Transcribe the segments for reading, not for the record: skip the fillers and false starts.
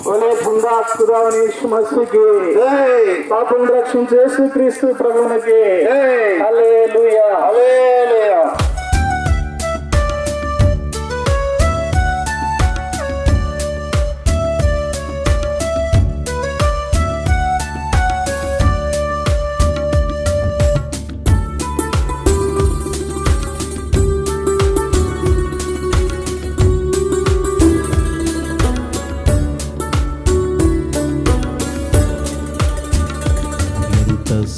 बोले खुदा खुदावनी यीशु मसीह की पापों रक्षिंचे యేసుక్రీస్తు ప్రభువునికి హల్లెలూయా హల్లెలూయా.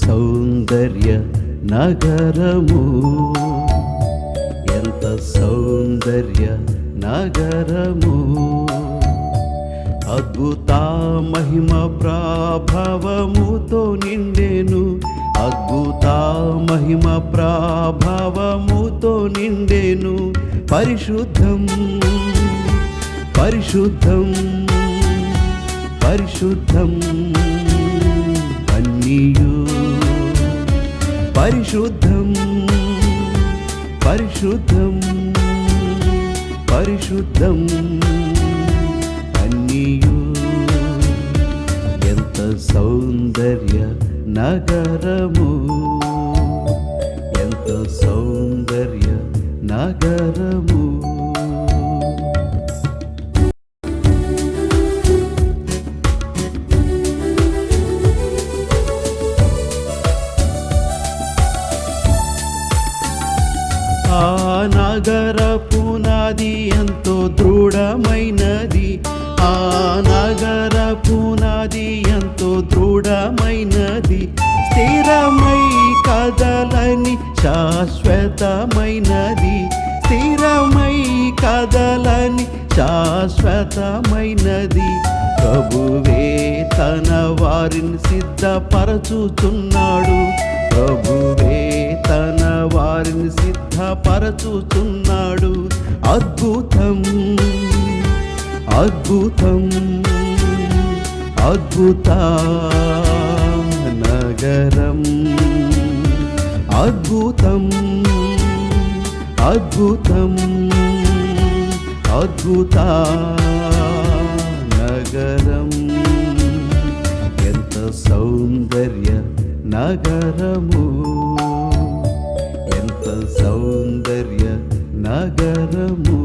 సౌందర్య నగరము, ఎంత సౌందర్య నగరము, అద్భుత మహిమ ప్రభావముతో నిండెను, అద్భుత మహిమ ప్రభావముతో నిండెను. పరిశుద్ధం పరిశుద్ధం పరిశుద్ధం అన్నియు పరిశుద్ధం పరిశుద్ధం పరిశుద్ధం అన్నియు. ఎంత సౌందర్య నగరము, ఎంత సౌందర్య నగరము. ఆ నగర పునాది ఎంతో దృఢమైనది, ఆ నగర పునాది ఎంతో దృఢమైనది, స్థిరమై కదలని శాశ్వతమైనది, స్థిరమై కదలని శాశ్వతమైనది. ప్రభువే తన వారిని సిద్ధపరచుచున్నాడు, ప్రభువే తన వారిని సిద్ధపరచుచున్నాడు. అద్భుతం అద్భుతం అద్భుత నగరం, అద్భుతం అద్భుతం అద్భుత నగరం. ఎంత సౌందర్య నగరము, ఎంత సౌందర్య నగరము.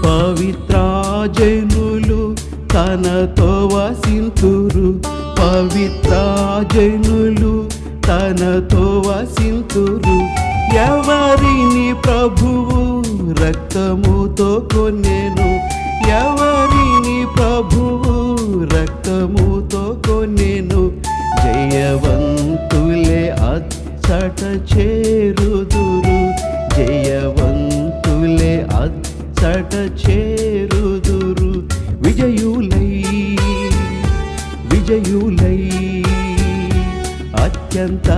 పవిత్ర జనులు తనతో వసింతురు, పవిత్ర జనులు తనతో వసింతురు. ఎవరిని ప్రభువు రక్తముతో కొనెను, ఎవరిని ప్రభువు రక్తముతో కొనెను. జయవంతులే అచ్చట చేరుదురు, జయవంతులే అచ్చట చేరుదురు. విజయులై విజయులై అత్యంత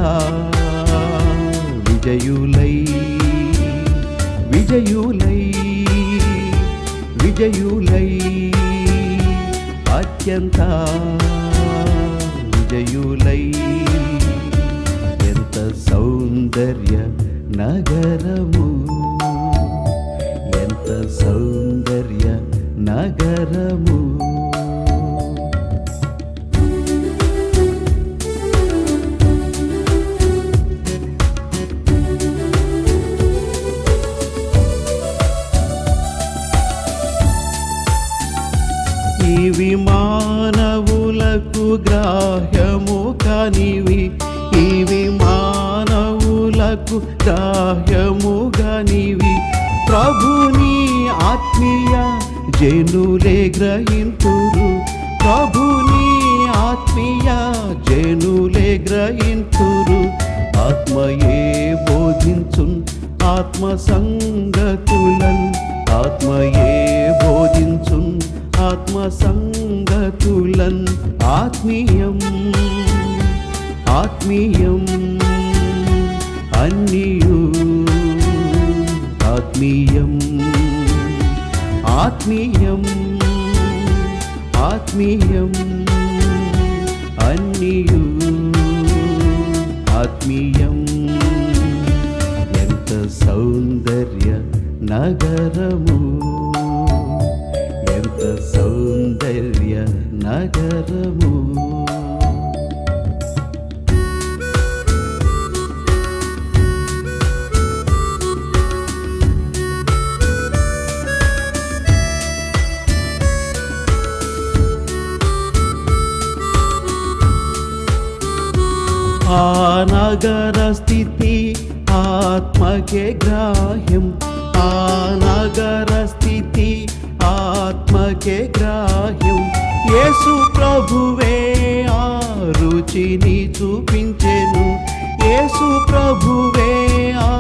విజయులై విజయులై విజయులై అత్యంత విజయులై. ఎంత సౌందర్య నగరము, ఎంత సౌందర్య నగరము. ఇవి మానవులకు గ్రాహ్యము కానివి, ఇవి మానవులకు గ్రాహ్యము కానివి. ప్రభుని ఆత్మీయ జనులే గ్రహింతురు, ప్రభుని ఆత్మీయ జనులే గ్రహింతురు. ఆత్మయే బోధించున్ ఆత్మ సంగతులన్, ఆత్మయే బోధించున్ ఆత్మ సంగతులన్. ఆత్మీయం ఆత్మీయం అన్నియు, ఆత్మీయం ఆత్మీయం ఆత్మీయం అన్నియు ఆత్మీయం. ఎంత సౌందర్య నగరము, ఎంత సౌందర్య నగరము. ఆ నగర స్థితి ఆత్మకే గ్రాహ్యం, ఆ నగర స్థితి ఆత్మకే గ్రాహ్యం. యేసు ప్రభువే ఆ రుచిని చూపించెను, యేసు ప్రభువే ఆ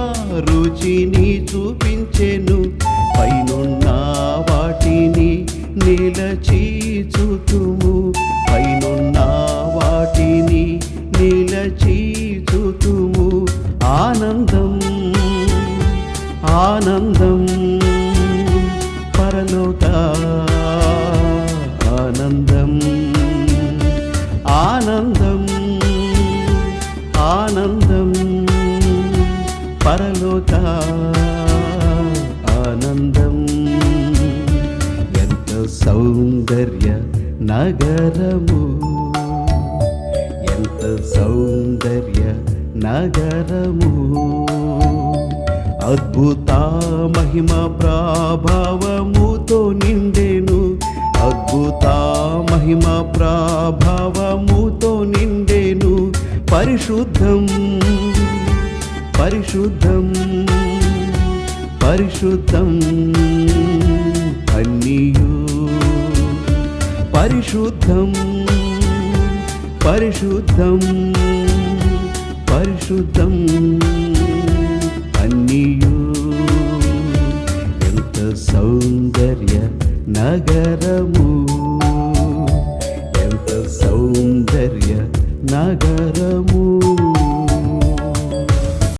రుచిని చూపించెను. పైనున్న వాటిని నిలచి చూతుము, పైనున్న వాటిని నిలచి చూతుము. ఆనందం ఆనందం పరలోక ఆనందం, ఆనందం ఆనందం పరలోక ఆనందం. ఎంత సౌందర్య నగరము, ఎంత సౌందర్య నగరము. అద్భుత మహిమ ప్రభావముతో నిండెను, అద్భుత మహిమ ప్రభావముతో నిండెను. పరిశుద్ధం పరిశుద్ధం పరిశుద్ధం అన్నియు పరిశుద్ధం పరిశుద్ధం పరిశుద్ధం అన్నియు. ఎంత సౌందర్య నగరము, ఎంత సౌందర్య నగరము.